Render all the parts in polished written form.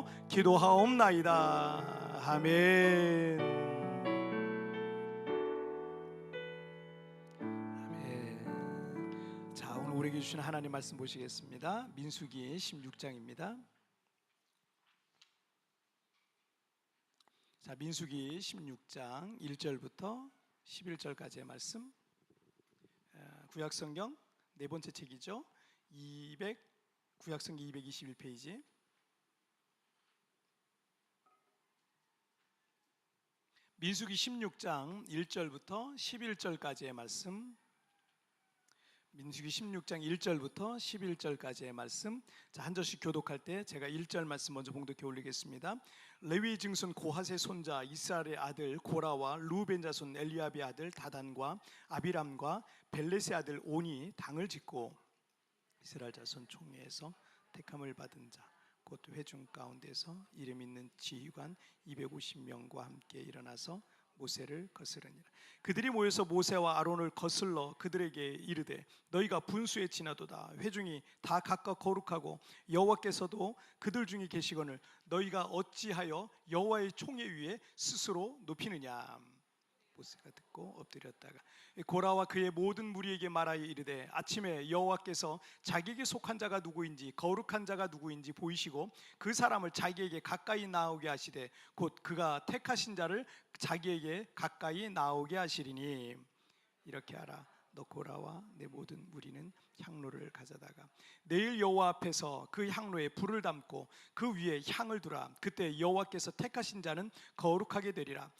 이름으로 기도하옵나이다. 아멘. 아멘. 자, 오늘 우리에게 주신 하나님 말씀 보시겠습니다. 민수기 16장입니다. 자, 민수기 16장 1절부터 11절까지의 말씀. 구약성경 네 번째 책이죠. 구약성경 221페이지. 민수기 16장 1절부터 11절까지의 말씀. 민수기 16장 1절부터 11절까지의 말씀. 자, 한 절씩 교독할 때 제가 1절 말씀 먼저 봉독해 올리겠습니다. 레위 증손 고핫의 손자 이스라엘의 아들 고라와 루벤 자손 엘리압의 아들 다단과 아비람과 벨렛의 아들 온이 당을 짓고 이스라엘 자손 총회에서 택함을 받은 자 곧 회중 가운데서 이름 있는 지휘관 250명과 함께 일어나서 모세를 거스르니라. 그들이 모여서 모세와 아론을 거슬러 그들에게 이르되 너희가 분수에 지나도다. 회중이 다 각각 거룩하고 여호와께서도 그들 중에 계시거늘 너희가 어찌하여 여호와의 총회 위에 스스로 높이느냐. 모세가 듣고 엎드렸다가 고라와 그의 모든 무리에게 말하여 이르되 아침에 여호와께서 자기에게 속한 자가 누구인지 거룩한 자가 누구인지 보이시고 그 사람을 자기에게 가까이 나오게 하시되 곧 그가 택하신 자를 자기에게 가까이 나오게 하시리니 이렇게 하라. 너 고라와 내 모든 무리는 향로를 가져다가 내일 여호와 앞에서 그 향로에 불을 담고 그 위에 향을 두라. 그때 여호와께서 택하신 자는 거룩하게 되리라.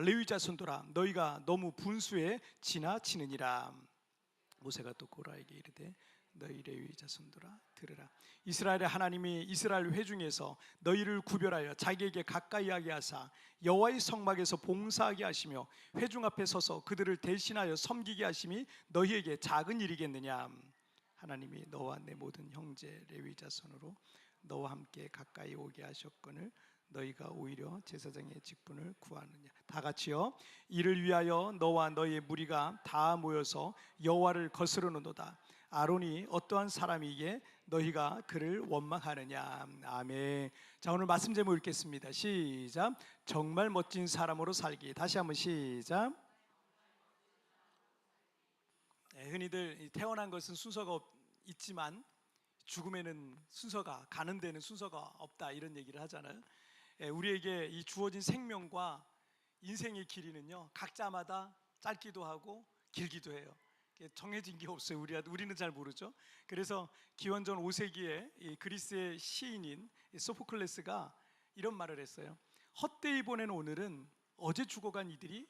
레위 자손들아 너희가 너무 분수에 지나치느니라. 모세가 또 고라에게 이르되 너희 레위 자손들아 들으라. 이스라엘의 하나님이 이스라엘 회중에서 너희를 구별하여 자기에게 가까이 하게 하사 여호와의 성막에서 봉사하게 하시며 회중 앞에 서서 그들을 대신하여 섬기게 하심이 너희에게 작은 일이겠느냐. 하나님이 너와 내 모든 형제 레위 자손으로 너와 함께 가까이 오게 하셨거늘 너희가 오히려 제사장의 직분을 구하느냐. 다 같이요. 이를 위하여 너와 너의 무리가 다 모여서 여호와를 거스르노도다. 아론이 어떠한 사람이기에 너희가 그를 원망하느냐. 아멘. 자, 오늘 말씀 제목 읽겠습니다. 시작. 정말 멋진 사람으로 살기. 다시 한번 시작. 흔히들 태어난 것은 순서가 있지만 죽음에는 순서가, 가는 데는 순서가 없다 이런 얘기를 하잖아요. 우리에게 이 주어진 생명과 인생의 길이는요 각자마다 짧기도 하고 길기도 해요. 정해진 게 없어요. 우리는 잘 모르죠. 그래서 기원전 5세기에 그리스의 시인인 소포클레스가 이런 말을 했어요. 헛되이 보낸 오늘은 어제 죽어간 이들이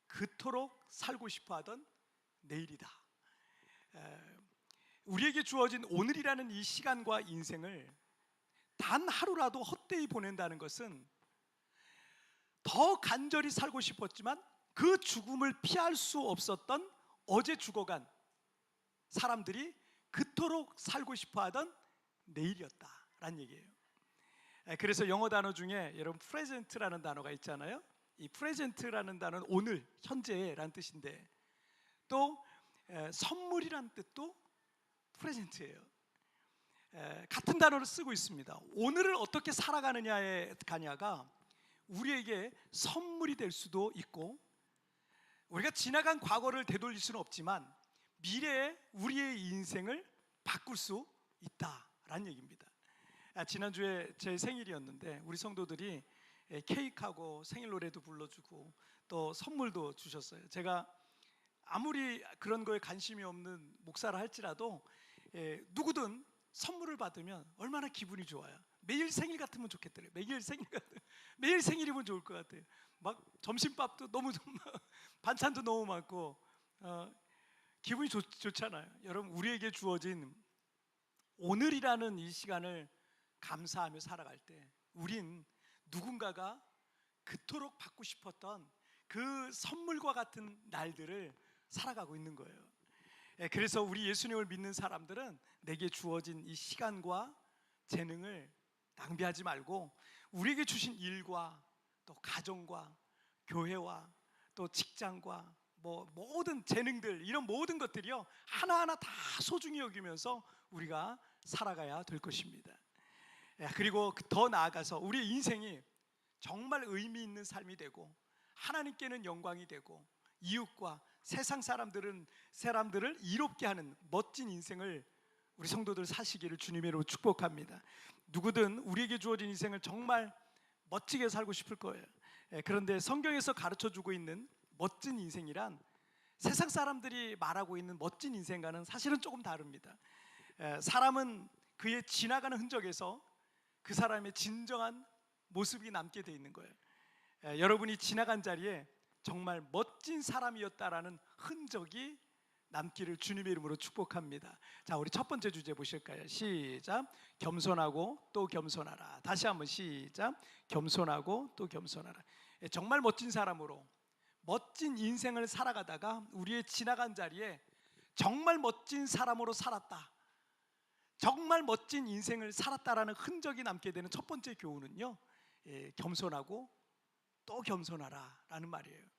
그토록 살고 싶어하던 내일이다. 우리에게 주어진 오늘이라는 이 시간과 인생을 단 하루라도 헛되이 보낸다는 것은 더 간절히 살고 싶었지만 그 죽음을 피할 수 없었던 어제 죽어간 사람들이 그토록 살고 싶어하던 내일이었다라는 얘기예요. 그래서 영어 단어 중에 여러분 프레젠트라는 단어가 있잖아요. 이 프레젠트라는 단어는 오늘, 현재라는 뜻인데 또 선물이라는 뜻도 프레젠트예요. 같은 단어를 쓰고 있습니다. 오늘을 어떻게 살아가느냐에 가냐가 우리에게 선물이 될 수도 있고 우리가 지나간 과거를 되돌릴 수는 없지만 미래에 우리의 인생을 바꿀 수 있다라는 얘기입니다. 지난주에 제 생일이었는데 우리 성도들이 케이크하고 생일 노래도 불러주고 또 선물도 주셨어요. 제가 아무리 그런 거에 관심이 없는 목사라 할지라도 누구든 선물을 받으면 얼마나 기분이 좋아요. 매일 생일 같으면 좋겠더래요. 매일 생일이면 좋을 것 같아요. 막 점심밥도 너무 반찬도 너무 많고 기분이 좋잖아요. 여러분 우리에게 주어진 오늘이라는 이 시간을 감사하며 살아갈 때 우린 누군가가 그토록 받고 싶었던 그 선물과 같은 날들을 살아가고 있는 거예요. 그래서 우리 예수님을 믿는 사람들은 내게 주어진 이 시간과 재능을 낭비하지 말고 우리에게 주신 일과 또 가정과 교회와 또 직장과 모든 재능들 이런 모든 것들이요 하나하나 다 소중히 여기면서 우리가 살아가야 될 것입니다. 그리고 더 나아가서 우리의 인생이 정말 의미 있는 삶이 되고 하나님께는 영광이 되고 이웃과 세상 사람들을 이롭게 하는 멋진 인생을 우리 성도들 사시기를 주님의 이름으로 축복합니다. 누구든 우리에게 주어진 인생을 정말 멋지게 살고 싶을 거예요. 그런데 성경에서 가르쳐주고 있는 멋진 인생이란 세상 사람들이 말하고 있는 멋진 인생과는 사실은 조금 다릅니다. 사람은 그의 지나가는 흔적에서 그 사람의 진정한 모습이 남게 돼 있는 거예요. 여러분이 지나간 자리에 정말 멋진 사람이었다라는 흔적이 남기를 주님의 이름으로 축복합니다. 자, 우리 첫 번째 주제 보실까요? 시작. 겸손하고 또 겸손하라. 다시 한번 시작. 겸손하고 또 겸손하라. 정말 멋진 사람으로 멋진 인생을 살아가다가 우리의 지나간 자리에 정말 멋진 사람으로 살았다, 정말 멋진 인생을 살았다라는 흔적이 남게 되는 첫 번째 교훈은요, 겸손하고 또 겸손하라 라는 말이에요.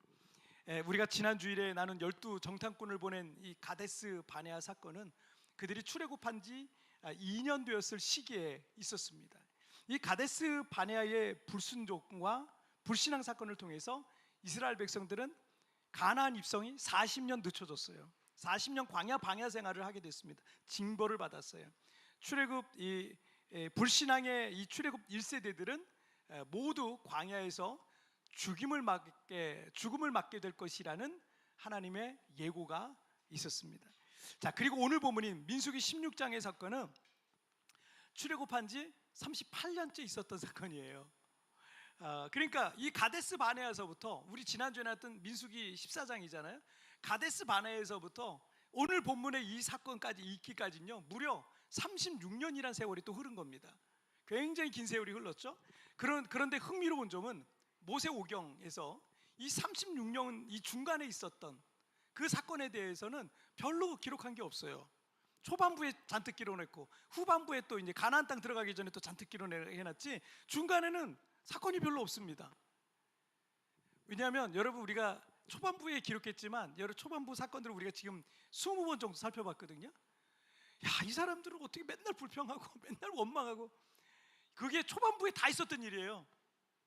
우리가 지난 주일에 나눈 12 정탐꾼을 보낸 이 가데스 바네아 사건은 그들이 출애굽한 지 2년 되었을 시기에 있었습니다. 이 가데스 바네아의 불순종과 불신앙 사건을 통해서 이스라엘 백성들은 가나안 입성이 40년 늦춰졌어요. 40년 광야 방야 생활을 하게 됐습니다. 징벌을 받았어요. 출애굽 불신앙의 이 출애굽 1세대들은 모두 광야에서 죽음을 맞게 될 것이라는 하나님의 예고가 있었습니다. 자, 그리고 오늘 본문인 민수기 16장의 사건은 출애굽한 지 38년째 있었던 사건이에요. 그러니까 이 가데스 바네아에서부터, 우리 지난주에 나왔던 민수기 14장이잖아요. 가데스 바네아에서부터 오늘 본문의 이 사건까지 있기까지는요, 무려 36년이라는 세월이 또 흐른 겁니다. 굉장히 긴 세월이 흘렀죠. 그런데 흥미로운 점은 모세오경에서 이 36년 이 중간에 있었던 그 사건에 대해서는 별로 기록한 게 없어요. 초반부에 잔뜩 기록했고 후반부에 또 이제 가나안 땅 들어가기 전에 또 잔뜩 기록해놨지, 중간에는 사건이 별로 없습니다. 왜냐하면 여러분, 우리가 초반부에 기록했지만 여러 초반부 사건들을 우리가 지금 20번 정도 살펴봤거든요. 야, 이 사람들은 어떻게 맨날 불평하고 맨날 원망하고, 그게 초반부에 다 있었던 일이에요.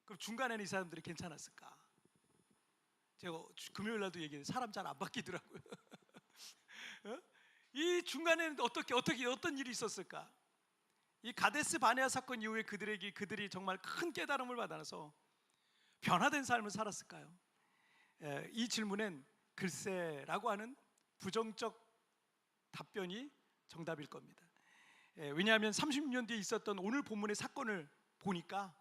그럼 중간에는 이 사람들이 괜찮았을까? 제가 금요일 날도 얘기했는데 사람 잘 안 바뀌더라고요. 이 중간에는 어떤 일이 있었을까? 이 가데스 바네아 사건 이후에 그들이 정말 큰 깨달음을 받아서 변화된 삶을 살았을까요? 이 질문엔 글쎄라고 하는 부정적 답변이 정답일 겁니다. 왜냐하면 36년 뒤에 있었던 오늘 본문의 사건을 보니까,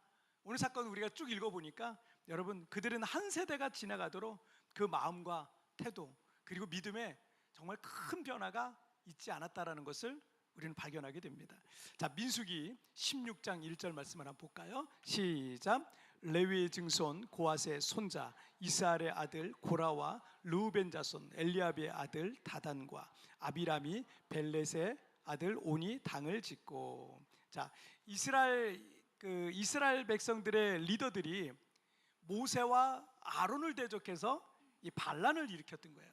오늘 사건을 우리가 쭉 읽어보니까 여러분, 그들은 한 세대가 지나가도록 그 마음과 태도 그리고 믿음에 정말 큰 변화가 있지 않았다라는 것을 우리는 발견하게 됩니다. 자, 민수기 16장 1절 말씀을 한번 볼까요? 시작. 레위의 증손 고핫의 손자 이스라엘의 아들 고라와 르우벤 자손 엘리압의 아들 다단과 아비람이 벨렛의 아들 온이 당을 짓고. 자, 이스라엘 백성들의 리더들이 모세와 아론을 대적해서 이 반란을 일으켰던 거예요.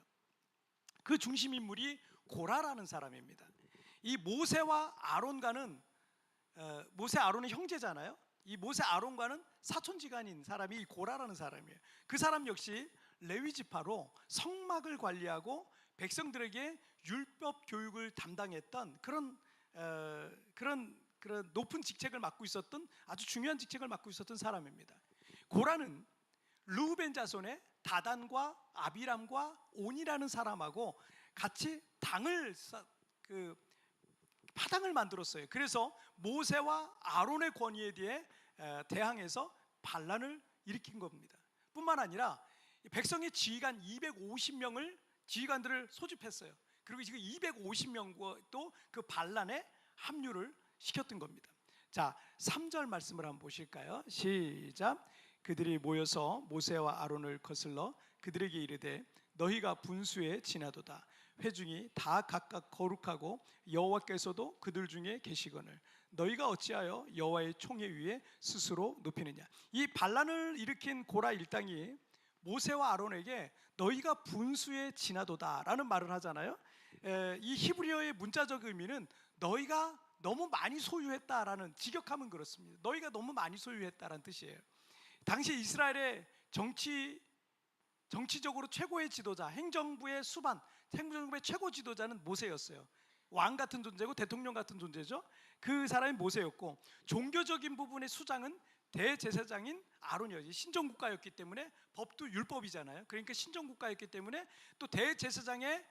그 중심 인물이 고라라는 사람입니다. 이 모세와 아론과는 모세 아론의 형제잖아요. 이 모세 아론과는 사촌지간인 사람이 이 고라라는 사람이에요. 그 사람 역시 레위 지파로 성막을 관리하고 백성들에게 율법 교육을 담당했던 그런 높은 직책을 맡고 있었던, 아주 중요한 직책을 맡고 있었던 사람입니다. 고라는 르우벤 자손의 다단과 아비람과 온이라는 사람하고 같이 파당을 만들었어요. 그래서 모세와 아론의 권위에 대항해서 반란을 일으킨 겁니다. 뿐만 아니라 백성의 지휘관 250명을 지휘관들을 소집했어요. 그리고 지금 250명과 또 그 반란에 합류를 시켰던 겁니다. 자, 3절 말씀을 한번 보실까요? 시작. 그들이 모여서 모세와 아론을 거슬러 그들에게 이르되 너희가 분수에 지나도다. 회중이 다 각각 거룩하고 여호와께서도 그들 중에 계시거늘 너희가 어찌하여 여호와의 총회 위에 스스로 높이느냐. 이 반란을 일으킨 고라 일당이 모세와 아론에게 너희가 분수에 지나도다 라는 말을 하잖아요. 이 히브리어의 문자적 의미는 너희가 너무 많이 소유했다라는, 직역하면 그렇습니다. 너희가 너무 많이 소유했다라는 뜻이에요. 당시 이스라엘의 정치적으로 최고의 지도자, 행정부의 수반, 행정부의 최고 지도자는 모세였어요. 왕 같은 존재고 대통령 같은 존재죠. 그 사람이 모세였고, 종교적인 부분의 수장은 대제사장인 아론이었지. 신정국가였기 때문에, 법도 율법이잖아요. 그러니까 신정국가였기 때문에 또 대제사장은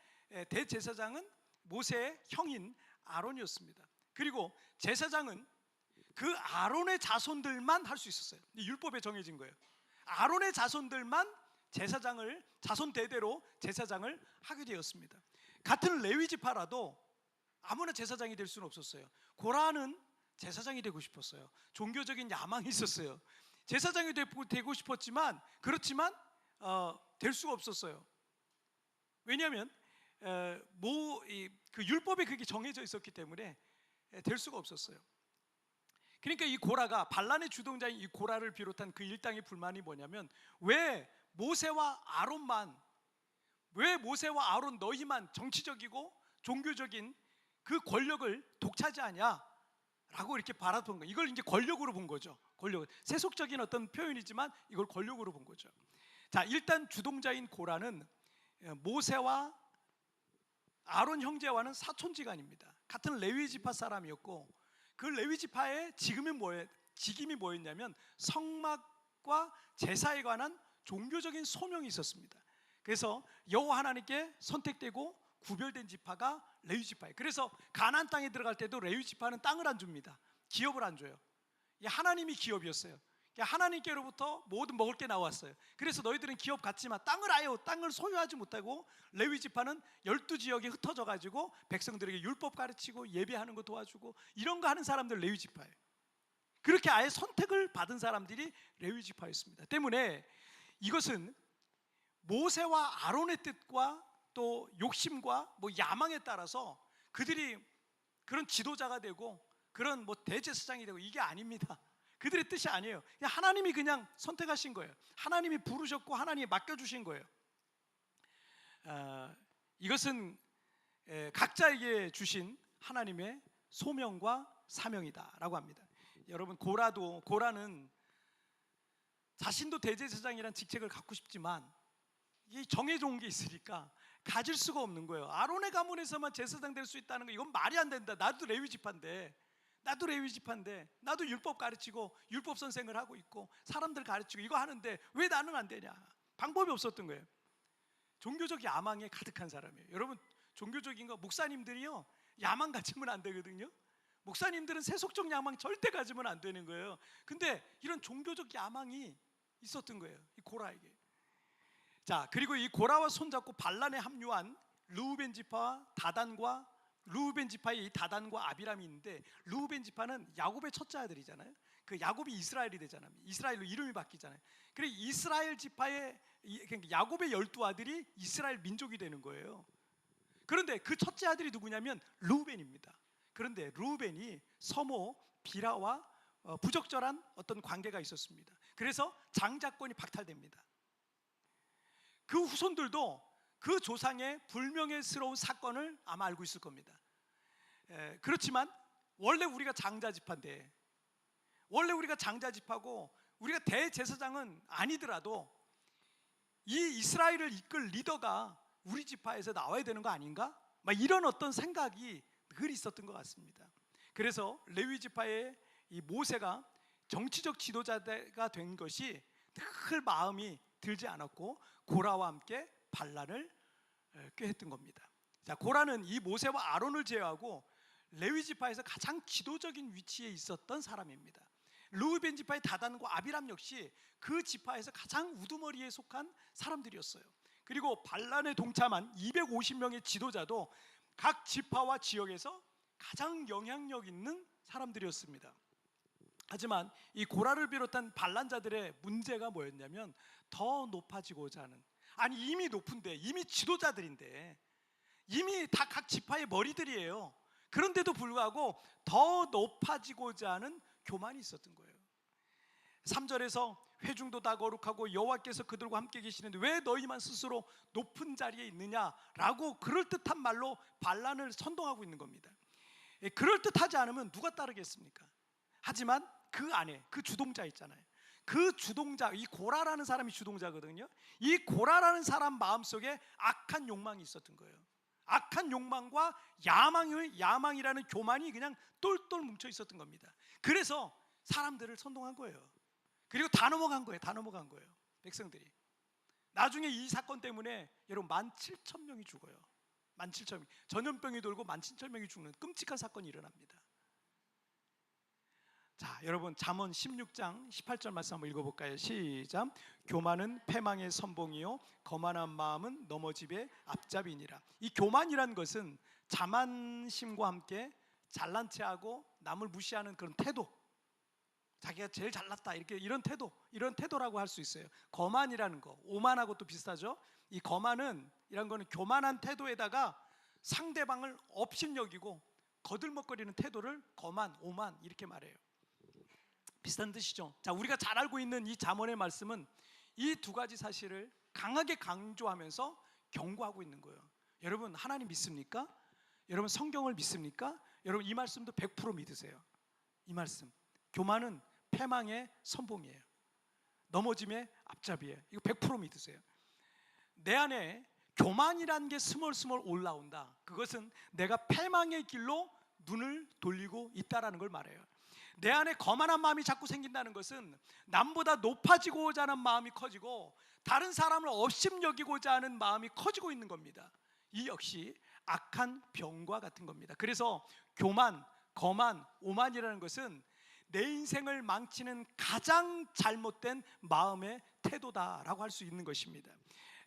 모세의 형인 아론이었습니다. 그리고 제사장은 그 아론의 자손들만 할 수 있었어요. 율법에 정해진 거예요. 아론의 자손들만 제사장을, 자손 대대로 제사장을 하게 되었습니다. 같은 레위 지파라도 아무나 제사장이 될 수는 없었어요. 고라는 제사장이 되고 싶었어요. 종교적인 야망이 있었어요. 제사장이 되고 싶었지만, 그렇지만 될 수가 없었어요. 왜냐하면 그 율법에 그게 정해져 있었기 때문에 될 수가 없었어요. 그러니까 이 고라가, 반란의 주동자인 이 고라를 비롯한 그 일당의 불만이 뭐냐면, 왜 모세와 아론 너희만 정치적이고 종교적인 그 권력을 독차지하냐 라고 이렇게 바라본 거예요. 이걸 이제 권력으로 본 거죠. 권력, 세속적인 어떤 표현이지만 이걸 권력으로 본 거죠. 자, 일단 주동자인 고라는 모세와 아론 형제와는 사촌지간입니다. 같은 레위 지파 사람이었고, 그 레위 지파의 직임이 뭐였냐면 성막과 제사에 관한 종교적인 소명이 있었습니다. 그래서 여호와 하나님께 선택되고 구별된 지파가 레위 지파예요. 그래서 가나안 땅에 들어갈 때도 레위 지파는 땅을 안 줍니다. 기업을 안 줘요. 하나님이 기업이었어요. 하나님께로부터 모든 먹을 게 나왔어요. 그래서 너희들은 기업 갖지만 땅을 소유하지 못하고, 레위 지파는 12지역에 흩어져 가지고 백성들에게 율법 가르치고 예배하는 거 도와주고 이런 거 하는 사람들 레위 지파예요. 그렇게 아예 선택을 받은 사람들이 레위 지파였습니다. 때문에 이것은 모세와 아론의 뜻과 또 욕심과 야망에 따라서 그들이 그런 지도자가 되고 그런 대제사장이 되고 이게 아닙니다. 그들의 뜻이 아니에요. 하나님이 그냥 선택하신 거예요. 하나님이 부르셨고 하나님이 맡겨주신 거예요. 이것은 각자에게 주신 하나님의 소명과 사명이다라고 합니다. 여러분, 고라는 자신도 대제사장이라는 직책을 갖고 싶지만 이 정해져 온 게 있으니까 가질 수가 없는 거예요. 아론의 가문에서만 제사장 될 수 있다는 거, 이건 말이 안 된다. 나도 레위 지파인데 나도 율법 가르치고 율법 선생을 하고 있고 사람들 가르치고 이거 하는데 왜 나는 안 되냐. 방법이 없었던 거예요. 종교적 야망에 가득한 사람이에요. 여러분, 종교적인 거, 목사님들이요 야망 가지면 안 되거든요. 목사님들은 세속적 야망 절대 가지면 안 되는 거예요. 근데 이런 종교적 야망이 있었던 거예요, 이 고라에게. 자, 그리고 이 고라와 손잡고 반란에 합류한 르우벤 지파의 다단과 아비람이 있는데, 르우벤 지파는 야곱의 첫째 아들이잖아요. 그 야곱이 이스라엘이 되잖아요. 이스라엘로 이름이 바뀌잖아요. 그래서 이스라엘 지파의, 그러니까 야곱의 12아들이 이스라엘 민족이 되는 거예요. 그런데 그 첫째 아들이 누구냐면 르우벤입니다. 그런데 르우벤이 서모 비라와 부적절한 어떤 관계가 있었습니다. 그래서 장자권이 박탈됩니다. 그 후손들도 그 조상의 불명예스러운 사건을 아마 알고 있을 겁니다. 그렇지만 원래 우리가 장자지파인데, 원래 우리가 장자지파고 우리가 대제사장은 아니더라도 이 이스라엘을 이끌 리더가 우리 지파에서 나와야 되는 거 아닌가? 막 이런 어떤 생각이 늘 있었던 것 같습니다. 그래서 레위 지파의 이 모세가 정치적 지도자가 된 것이 늘 마음이 들지 않았고 고라와 함께 반란을 꾀했던 겁니다. 자, 고라는 이 모세와 아론을 제외하고 레위 지파에서 가장 지도적인 위치에 있었던 사람입니다. 르우벤 지파의 다단과 아비람 역시 그 지파에서 가장 우두머리에 속한 사람들이었어요. 그리고 반란에 동참한 250명의 지도자도 각 지파와 지역에서 가장 영향력 있는 사람들이었습니다. 하지만 이 고라를 비롯한 반란자들의 문제가 뭐였냐면 더 높아지고자 하는, 아니 이미 높은데, 이미 지도자들인데, 이미 다 각 지파의 머리들이에요. 그런데도 불구하고 더 높아지고자 하는 교만이 있었던 거예요. 3절에서 회중도 다 거룩하고 여호와께서 그들과 함께 계시는데 왜 너희만 스스로 높은 자리에 있느냐라고 그럴듯한 말로 반란을 선동하고 있는 겁니다. 그럴듯하지 않으면 누가 따르겠습니까? 하지만 그 안에 그 주동자 있잖아요. 그 주동자, 이 고라라는 사람이 주동자거든요. 이 고라라는 사람 마음속에 악한 욕망이 있었던 거예요. 악한 욕망과 야망이라는 교만이 그냥 똘똘 뭉쳐 있었던 겁니다. 그래서 사람들을 선동한 거예요. 그리고 다 넘어간 거예요. 백성들이. 나중에 이 사건 때문에 여러분 17,000명이 죽어요. 17,000명. 전염병이 돌고 17,000명이 죽는 끔찍한 사건이 일어납니다. 자, 여러분 잠언 16장 18절 말씀 한번 읽어볼까요? 시작. 교만은 패망의 선봉이요 거만한 마음은 넘어짐의 앞잡이니라. 이 교만이란 것은 자만심과 함께 잘난 체하고 남을 무시하는 그런 태도, 자기가 제일 잘났다 이런 태도라고 할 수 있어요. 거만이라는 거, 오만하고 또 비슷하죠. 이 거만은 이런 거는 교만한 태도에다가 상대방을 업신여기고 거들먹거리는 태도를 거만, 오만 이렇게 말해요. 비슷한 뜻이죠. 자, 우리가 잘 알고 있는 이 잠언의 말씀은 이 두 가지 사실을 강하게 강조하면서 경고하고 있는 거예요. 여러분 하나님 믿습니까? 여러분 성경을 믿습니까? 여러분 이 말씀도 100% 믿으세요. 이 말씀, 교만은 패망의 선봉이에요. 넘어짐의 앞잡이에요. 이거 100% 믿으세요. 내 안에 교만이라는 게 스멀스멀 올라온다. 그것은 내가 패망의 길로 눈을 돌리고 있다라는 걸 말해요. 내 안에 거만한 마음이 자꾸 생긴다는 것은 남보다 높아지고자 하는 마음이 커지고 다른 사람을 업심여기고자 하는 마음이 커지고 있는 겁니다. 이 역시 악한 병과 같은 겁니다. 그래서 교만, 거만, 오만이라는 것은 내 인생을 망치는 가장 잘못된 마음의 태도다라고 할 수 있는 것입니다.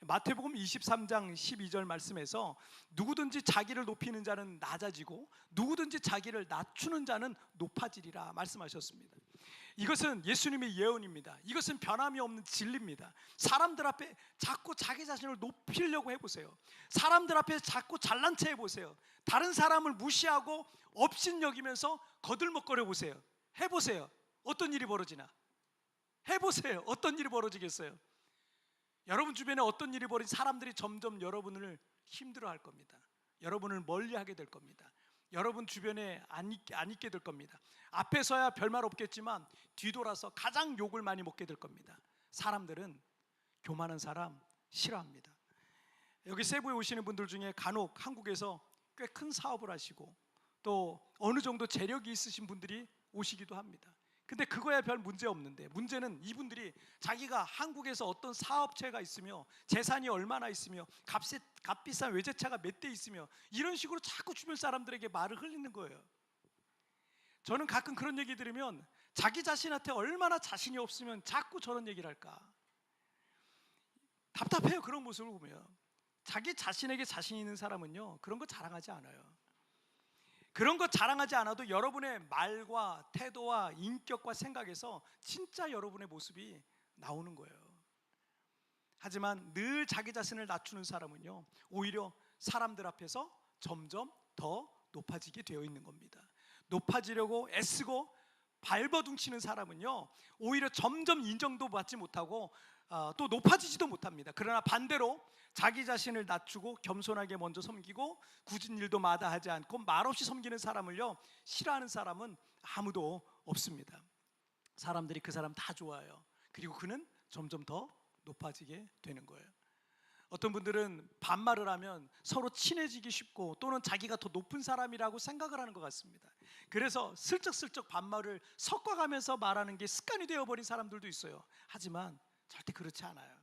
마태복음 23장 12절 말씀에서 누구든지 자기를 높이는 자는 낮아지고 누구든지 자기를 낮추는 자는 높아지리라 말씀하셨습니다. 이것은 예수님의 예언입니다. 이것은 변함이 없는 진리입니다. 사람들 앞에 자꾸 자기 자신을 높이려고 해보세요. 사람들 앞에 자꾸 잘난 체 해보세요. 다른 사람을 무시하고 업신여기면서 거들먹거려 보세요. 해보세요. 어떤 일이 벌어지나? 해보세요. 어떤 일이 벌어지겠어요? 여러분 주변에 어떤 일이 벌어진 사람들이 점점 여러분을 힘들어할 겁니다. 여러분을 멀리하게 될 겁니다. 여러분 주변에 안 있게 될 겁니다. 앞에서야 별말 없겠지만 뒤돌아서 가장 욕을 많이 먹게 될 겁니다. 사람들은 교만한 사람 싫어합니다. 여기 세부에 오시는 분들 중에 간혹 한국에서 꽤 큰 사업을 하시고 또 어느 정도 재력이 있으신 분들이 오시기도 합니다. 근데 그거야 별 문제 없는데, 문제는 이분들이 자기가 한국에서 어떤 사업체가 있으며 재산이 얼마나 있으며 값비싼 외제차가 몇 대 있으며 이런 식으로 자꾸 주변 사람들에게 말을 흘리는 거예요. 저는 가끔 그런 얘기 들으면 자기 자신한테 얼마나 자신이 없으면 자꾸 저런 얘기를 할까 답답해요. 그런 모습을 보면 자기 자신에게 자신 있는 사람은요 그런 거 자랑하지 않아요. 그런 거 자랑하지 않아도 여러분의 말과 태도와 인격과 생각에서 진짜 여러분의 모습이 나오는 거예요. 하지만 늘 자기 자신을 낮추는 사람은요 오히려 사람들 앞에서 점점 더 높아지게 되어 있는 겁니다. 높아지려고 애쓰고 발버둥치는 사람은요 오히려 점점 인정도 받지 못하고 또 높아지지도 못합니다. 그러나 반대로 자기 자신을 낮추고 겸손하게 먼저 섬기고 굳은 일도 마다하지 않고 말없이 섬기는 사람을요 싫어하는 사람은 아무도 없습니다. 사람들이 그 사람 다 좋아해요. 그리고 그는 점점 더 높아지게 되는 거예요. 어떤 분들은 반말을 하면 서로 친해지기 쉽고 또는 자기가 더 높은 사람이라고 생각을 하는 것 같습니다. 그래서 슬쩍슬쩍 반말을 섞어가면서 말하는 게 습관이 되어버린 사람들도 있어요. 하지만 절대 그렇지 않아요.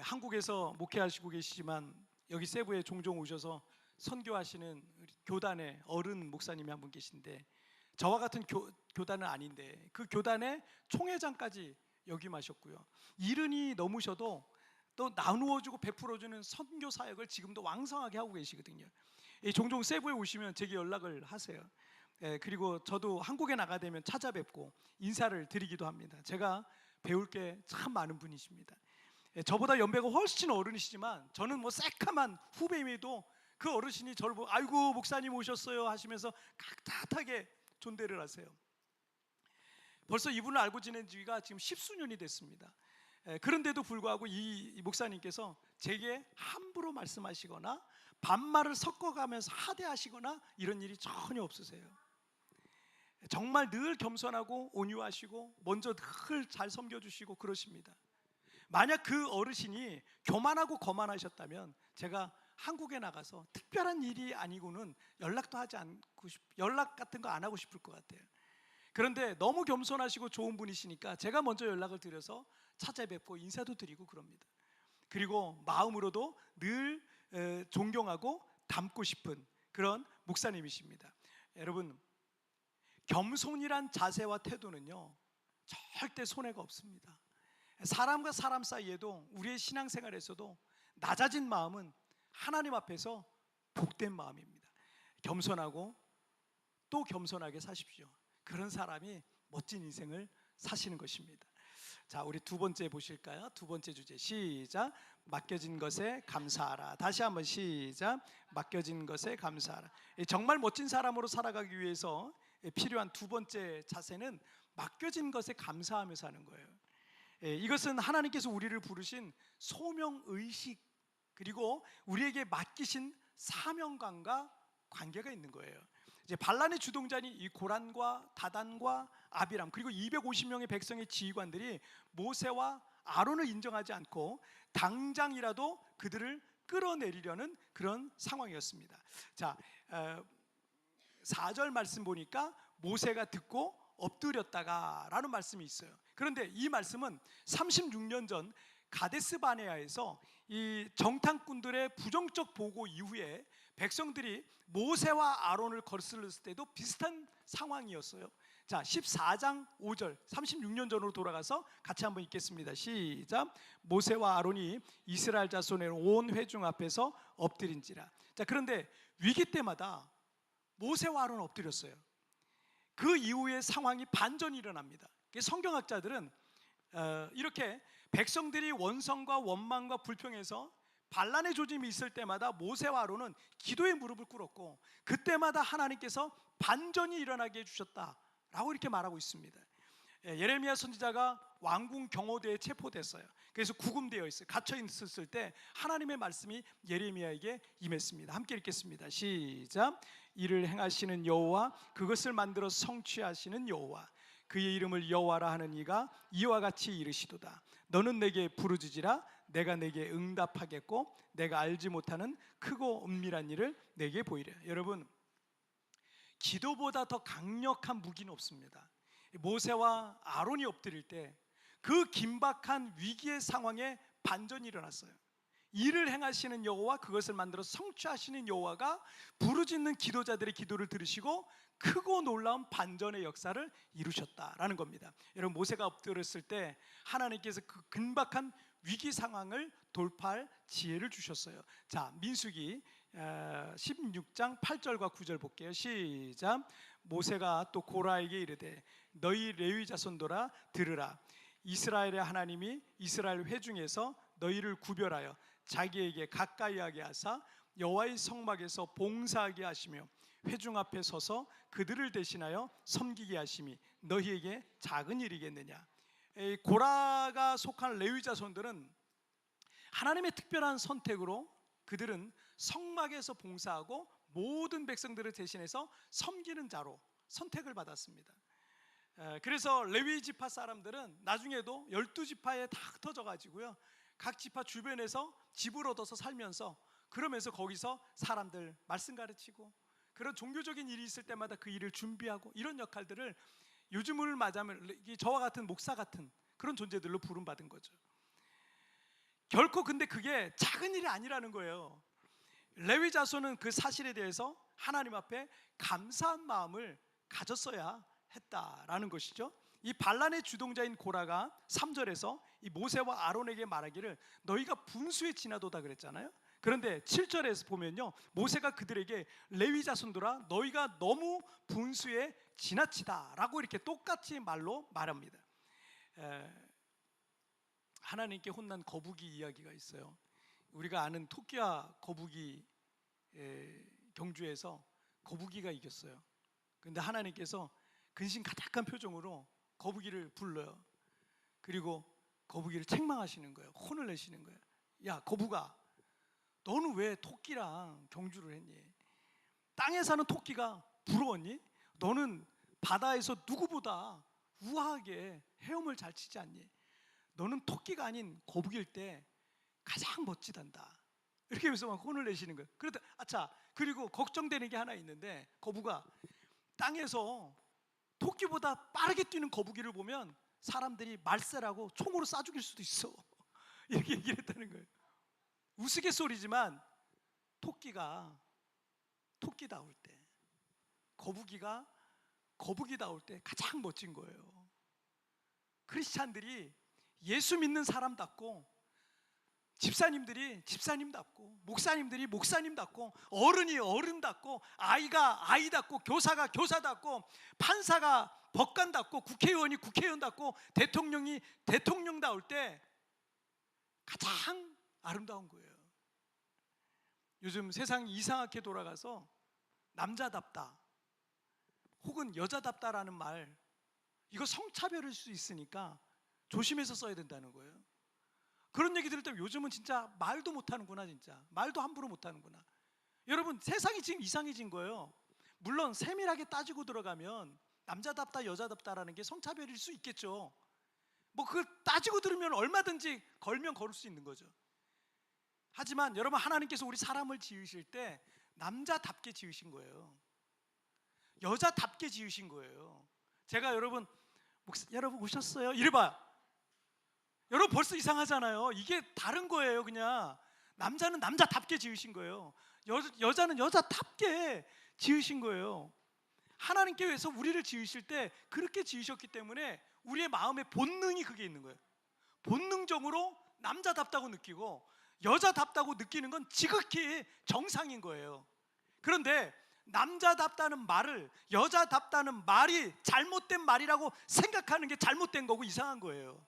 한국에서 목회하시고 계시지만 여기 세부에 종종 오셔서 선교하시는 교단의 어른 목사님이 한 분 계신데 저와 같은 교단은 아닌데 그 교단의 총회장까지 역임하셨고요. 70이 넘으셔도 또 나누어주고 베풀어주는 선교 사역을 지금도 왕성하게 하고 계시거든요. 종종 세부에 오시면 제게 연락을 하세요. 그리고 저도 한국에 나가 되면 찾아뵙고 인사를 드리기도 합니다. 제가 배울 게 참 많은 분이십니다. 저보다 연배가 훨씬 어른이시지만 저는 뭐 새까만 후배임에도 그 어르신이 저를 보고 아이고 목사님 오셨어요 하시면서 깍듯하게 존대를 하세요. 벌써 이분을 알고 지낸 지가 지금 10수년이 됐습니다. 그런데도 불구하고 이 목사님께서 제게 함부로 말씀하시거나 반말을 섞어가면서 하대하시거나 이런 일이 전혀 없으세요. 정말 늘 겸손하고 온유하시고 먼저 늘 잘 섬겨주시고 그러십니다. 만약 그 어르신이 교만하고 거만하셨다면 제가 한국에 나가서 특별한 일이 아니고는 연락 같은 거 안 하고 싶을 것 같아요. 그런데 너무 겸손하시고 좋은 분이시니까 제가 먼저 연락을 드려서 찾아뵙고 인사도 드리고 그럽니다. 그리고 마음으로도 늘 존경하고 닮고 싶은 그런 목사님이십니다. 여러분, 겸손이란 자세와 태도는요 절대 손해가 없습니다. 사람과 사람 사이에도 우리의 신앙생활에서도 낮아진 마음은 하나님 앞에서 복된 마음입니다. 겸손하고 또 겸손하게 사십시오. 그런 사람이 멋진 인생을 사시는 것입니다. 자, 우리 두 번째 보실까요? 두 번째 주제 시작. 맡겨진 것에 감사하라. 다시 한번 시작. 맡겨진 것에 감사하라. 정말 멋진 사람으로 살아가기 위해서 필요한 두 번째 자세는 맡겨진 것에 감사하며 사는 거예요. 이것은 하나님께서 우리를 부르신 소명의식 그리고 우리에게 맡기신 사명감과 관계가 있는 거예요. 이제 반란의 주동자인 이 고란과 다단과 아비람 그리고 250명의 백성의 지휘관들이 모세와 아론을 인정하지 않고 당장이라도 그들을 끌어내리려는 그런 상황이었습니다. 자, 4절 말씀 보니까 모세가 듣고 엎드렸다가 라는 말씀이 있어요. 그런데 이 말씀은 36년 전 가데스 바네아에서 이 정탐꾼들의 부정적 보고 이후에 백성들이 모세와 아론을 거슬렀을 때도 비슷한 상황이었어요. 자, 14장 5절 36년 전으로 돌아가서 같이 한번 읽겠습니다. 시작. 모세와 아론이 이스라엘 자손의 온 회중 앞에서 엎드린지라. 자, 그런데 위기 때마다 모세와 아론은 엎드렸어요. 그 이후에 상황이 반전이 일어납니다. 성경학자들은 이렇게 백성들이 원성과 원망과 불평에서 반란의 조짐이 있을 때마다 모세와 아론은 기도의 무릎을 꿇었고 그때마다 하나님께서 반전이 일어나게 해주셨다라고 이렇게 말하고 있습니다. 예레미야 선지자가 왕궁 경호대에 체포됐어요. 그래서 구금되어 있어요. 갇혀 있었을 때 하나님의 말씀이 예레미야에게 임했습니다. 함께 읽겠습니다. 시작. 이를 행하시는 여호와 그것을 만들어 성취하시는 여호와 그의 이름을 여호와라 하는 이가 이와 같이 이르시도다. 너는 내게 부르짖으라. 내가 내게 응답하겠고 내가 알지 못하는 크고 은밀한 일을 내게 보이려. 여러분, 기도보다 더 강력한 무기는 없습니다. 모세와 아론이 엎드릴 때 그 긴박한 위기의 상황에 반전이 일어났어요. 이를 행하시는 여호와 그것을 만들어 성취하시는 여호와가 부르짖는 기도자들의 기도를 들으시고 크고 놀라운 반전의 역사를 이루셨다라는 겁니다. 여러분, 모세가 엎드렸을 때 하나님께서 그 긴박한 위기 상황을 돌파할 지혜를 주셨어요. 자, 민수기 16장 8절과 9절 볼게요. 시작. 모세가 또 고라에게 이르되 너희 레위 자손들아 들으라. 이스라엘의 하나님이 이스라엘 회중에서 너희를 구별하여 자기에게 가까이 하게 하사 여호와의 성막에서 봉사하게 하시며 회중 앞에 서서 그들을 대신하여 섬기게 하심이 너희에게 작은 일이겠느냐. 고라가 속한 레위 자손들은 하나님의 특별한 선택으로 그들은 성막에서 봉사하고 모든 백성들을 대신해서 섬기는 자로 선택을 받았습니다. 그래서 레위 지파 사람들은 나중에도 12지파에 다 흩어져 가지고요, 각 지파 주변에서 집을 얻어서 살면서 그러면서 거기서 사람들 말씀 가르치고 그런 종교적인 일이 있을 때마다 그 일을 준비하고 이런 역할들을 요즘을 맞이하면 저와 같은 목사 같은 그런 존재들로 부름받은 거죠. 결코 근데 그게 작은 일이 아니라는 거예요. 레위 자손은 그 사실에 대해서 하나님 앞에 감사한 마음을 가졌어야 했다라는 것이죠. 이 반란의 주동자인 고라가 3절에서 이 모세와 아론에게 말하기를 너희가 분수에 지나도다 그랬잖아요. 그런데 7절에서 보면요, 모세가 그들에게 레위 자손들아 너희가 너무 분수에 지나치다라고 이렇게 똑같이 말로 말합니다. 하나님께 혼난 거북이 이야기가 있어요. 우리가 아는 토끼와 거북이 경주에서 거북이가 이겼어요. 그런데 하나님께서 근심 가득한 표정으로 거북이를 불러요. 그리고 거북이를 책망하시는 거예요. 혼을 내시는 거예요. 야, 거북아, 너는 왜 토끼랑 경주를 했니? 땅에 사는 토끼가 부러웠니? 너는 바다에서 누구보다 우아하게 헤엄을 잘 치지 않니? 너는 토끼가 아닌 거북이일 때 가장 멋지단다. 이렇게 하면서 막 혼을 내시는 거예요. 그런데 아차, 그리고 걱정되는 게 하나 있는데, 거북아, 땅에서 토끼보다 빠르게 뛰는 거북이를 보면 사람들이 말세라고 총으로 쏴 죽일 수도 있어. 이렇게 얘기를 했다는 거예요. 우스갯소리지만 토끼다울 때, 거북이가 거북이다울 때 가장 멋진 거예요. 크리스찬들이 예수 믿는 사람답고, 집사님들이 집사님답고, 목사님들이 목사님답고, 어른이 어른답고, 아이가 아이답고, 교사가 교사답고, 판사가 법관답고, 국회의원이 국회의원답고, 대통령이 대통령다울 때 가장 아름다운 거예요. 요즘 세상이 이상하게 돌아가서 남자답다 혹은 여자답다라는 말, 이거 성차별일 수 있으니까 조심해서 써야 된다는 거예요. 그런 얘기 들을 때 요즘은 진짜 말도 못하는구나, 진짜 말도 함부로 못하는구나. 여러분, 세상이 지금 이상해진 거예요. 물론 세밀하게 따지고 들어가면 남자답다 여자답다라는 게 성차별일 수 있겠죠. 뭐 그걸 따지고 들으면 얼마든지 걸면 걸을 수 있는 거죠. 하지만 여러분, 하나님께서 우리 사람을 지으실 때 남자답게 지으신 거예요. 여자답게 지으신 거예요. 제가 여러분 오셨어요? 이래봐. 여러분 벌써 이상하잖아요. 이게 다른 거예요. 그냥 남자는 남자답게 지으신 거예요. 여자는 여자답게 지으신 거예요. 하나님께서 우리를 지으실 때 그렇게 지으셨기 때문에 우리의 마음에 본능이 그게 있는 거예요. 본능적으로 남자답다고 느끼고 여자답다고 느끼는 건 지극히 정상인 거예요. 그런데 남자답다는 말을, 여자답다는 말이 잘못된 말이라고 생각하는 게 잘못된 거고 이상한 거예요.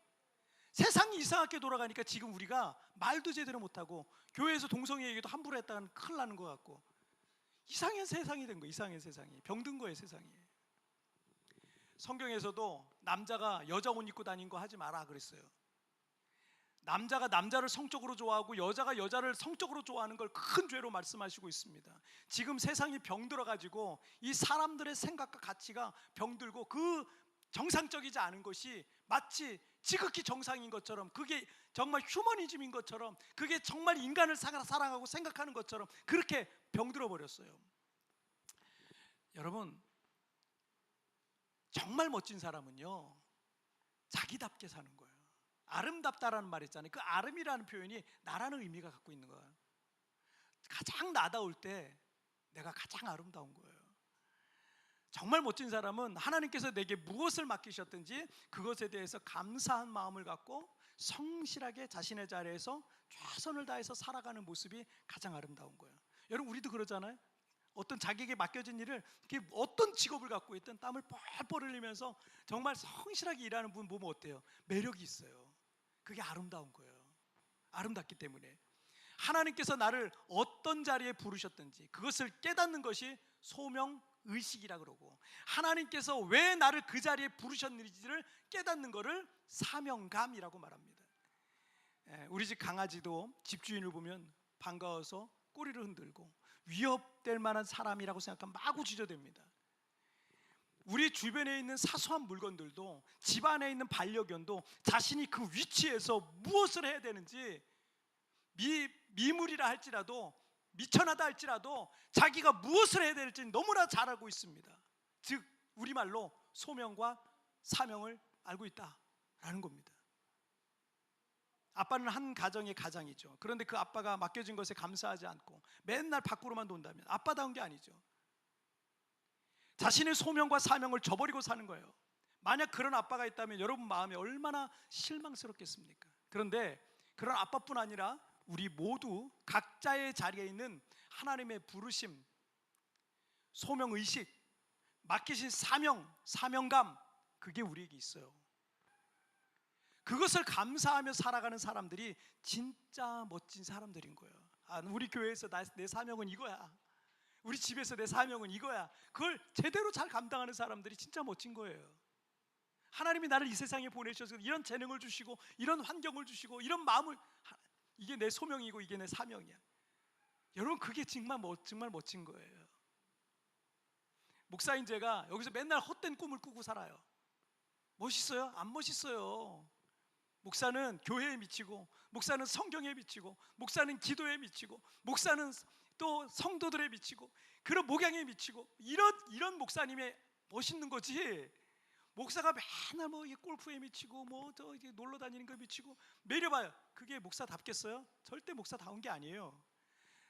세상이 이상하게 돌아가니까 지금 우리가 말도 제대로 못하고 교회에서 동성애 얘기도 함부로 했다가는 큰일 나는 것 같고, 이상한 세상이 된 거예요. 이상한 세상이, 병든 거예요. 세상이. 성경에서도 남자가 여자 옷 입고 다닌 거 하지 마라 그랬어요. 남자가 남자를 성적으로 좋아하고 여자가 여자를 성적으로 좋아하는 걸 큰 죄로 말씀하시고 있습니다. 지금 세상이 병들어가지고 이 사람들의 생각과 가치가 병들고, 그 정상적이지 않은 것이 마치 지극히 정상인 것처럼, 그게 정말 휴머니즘인 것처럼, 그게 정말 인간을 사랑하고 생각하는 것처럼 그렇게 병들어 버렸어요. 여러분, 정말 멋진 사람은요, 자기답게 사는 거예요. 아름답다라는 말 있잖아요. 그 아름이라는 표현이 나라는 의미가 갖고 있는 거예요. 가장 나다울 때 내가 가장 아름다운 거예요. 정말 멋진 사람은 하나님께서 내게 무엇을 맡기셨든지 그것에 대해서 감사한 마음을 갖고 성실하게 자신의 자리에서 최선을 다해서 살아가는 모습이 가장 아름다운 거예요. 여러분, 우리도 그러잖아요. 어떤 자기에게 맡겨진 일을, 어떤 직업을 갖고 있든 땀을 뻘뻘 흘리면서 정말 성실하게 일하는 분 보면 어때요? 매력이 있어요. 그게 아름다운 거예요. 아름답기 때문에 하나님께서 나를 어떤 자리에 부르셨든지 그것을 깨닫는 것이 소명의식이라 그러고, 하나님께서 왜 나를 그 자리에 부르셨는지를 깨닫는 것을 사명감이라고 말합니다. 우리 집 강아지도 집주인을 보면 반가워서 꼬리를 흔들고 위협될 만한 사람이라고 생각하면 마구 짖어댑니다. 우리 주변에 있는 사소한 물건들도, 집안에 있는 반려견도 자신이 그 위치에서 무엇을 해야 되는지, 미물이라 할지라도, 미천하다 할지라도 자기가 무엇을 해야 될지 너무나 잘 알고 있습니다. 즉 우리말로 소명과 사명을 알고 있다라는 겁니다. 아빠는 한 가정의 가장이죠. 그런데 그 아빠가 맡겨진 것에 감사하지 않고 맨날 밖으로만 돈다면 아빠다운 게 아니죠. 자신의 소명과 사명을 저버리고 사는 거예요. 만약 그런 아빠가 있다면 여러분 마음이 얼마나 실망스럽겠습니까? 그런데 그런 아빠뿐 아니라 우리 모두 각자의 자리에 있는 하나님의 부르심, 소명의식, 맡기신 사명감, 그게 우리에게 있어요. 그것을 감사하며 살아가는 사람들이 진짜 멋진 사람들인 거예요. 우리 교회에서 내 사명은 이거야, 우리 집에서 내 사명은 이거야, 그걸 제대로 잘 감당하는 사람들이 진짜 멋진 거예요. 하나님이 나를 이 세상에 보내셔서 이런 재능을 주시고 이런 환경을 주시고 이런 마음을, 이게 내 소명이고 이게 내 사명이야. 여러분, 그게 정말 멋진 거예요. 목사인 제가 여기서 맨날 헛된 꿈을 꾸고 살아요. 멋있어요? 안 멋있어요. 목사는 교회에 미치고, 목사는 성경에 미치고, 목사는 기도에 미치고, 목사는 또 성도들에 미치고, 그런 목양에 미치고, 이런 목사님의 멋있는 거지. 목사가 맨날 뭐 골프에 미치고 뭐 저 놀러 다니는 거 미치고 매려봐요. 그게 목사답겠어요? 절대 목사다운 게 아니에요.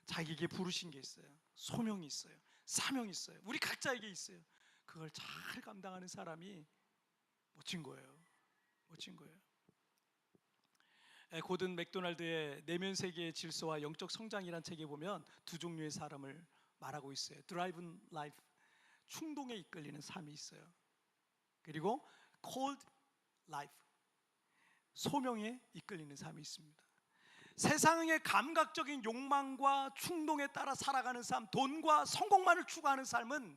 자기에게 부르신 게 있어요. 소명이 있어요. 사명이 있어요. 우리 각자에게 있어요. 그걸 잘 감당하는 사람이 멋진 거예요. 멋진 거예요. 고든 맥도날드의 내면 세계의 질서와 영적 성장이라는 책에 보면 두 종류의 사람을 말하고 있어요. 드라이븐 라이프, 충동에 이끌리는 삶이 있어요. 그리고 called life, 소명에 이끌리는 삶이 있습니다. 세상의 감각적인 욕망과 충동에 따라 살아가는 삶, 돈과 성공만을 추구하는 삶은,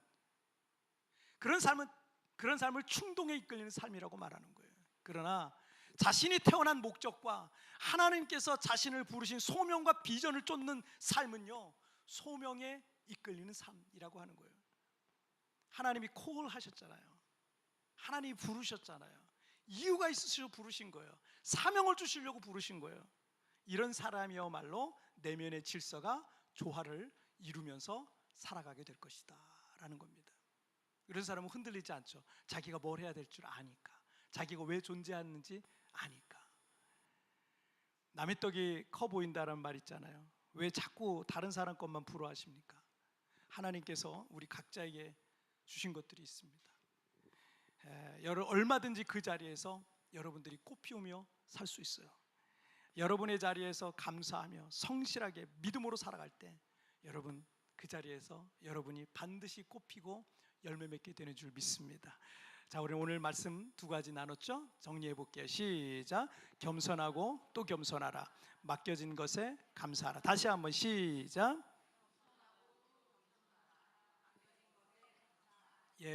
그런 삶을 충동에 이끌리는 삶이라고 말하는 거예요. 그러나 자신이 태어난 목적과 하나님께서 자신을 부르신 소명과 비전을 쫓는 삶은요, 소명에 이끌리는 삶이라고 하는 거예요. 하나님이 콜하셨잖아요. 하나님이 부르셨잖아요. 이유가 있으셔서 부르신 거예요. 사명을 주시려고 부르신 거예요. 이런 사람이야말로 내면의 질서가 조화를 이루면서 살아가게 될 것이다 라는 겁니다. 이런 사람은 흔들리지 않죠. 자기가 뭘 해야 될 줄 아니까, 자기가 왜 존재하는지 아니까. 남의 떡이 커 보인다는 말 있잖아요. 왜 자꾸 다른 사람 것만 부러워하십니까? 하나님께서 우리 각자에게 주신 것들이 있습니다. 얼마든지 그 자리에서 여러분들이 꽃 피우며 살 수 있어요. 여러분의 자리에서 감사하며 성실하게 믿음으로 살아갈 때 여러분 그 자리에서 여러분이 반드시 꽃 피고 열매 맺게 되는 줄 믿습니다. 자, 우리 오늘 말씀 두 가지 나눴죠? 정리해 볼게요. 시작. 겸손하고 또 겸손하라. 맡겨진 것에 감사하라. 다시 한번 시작. 예.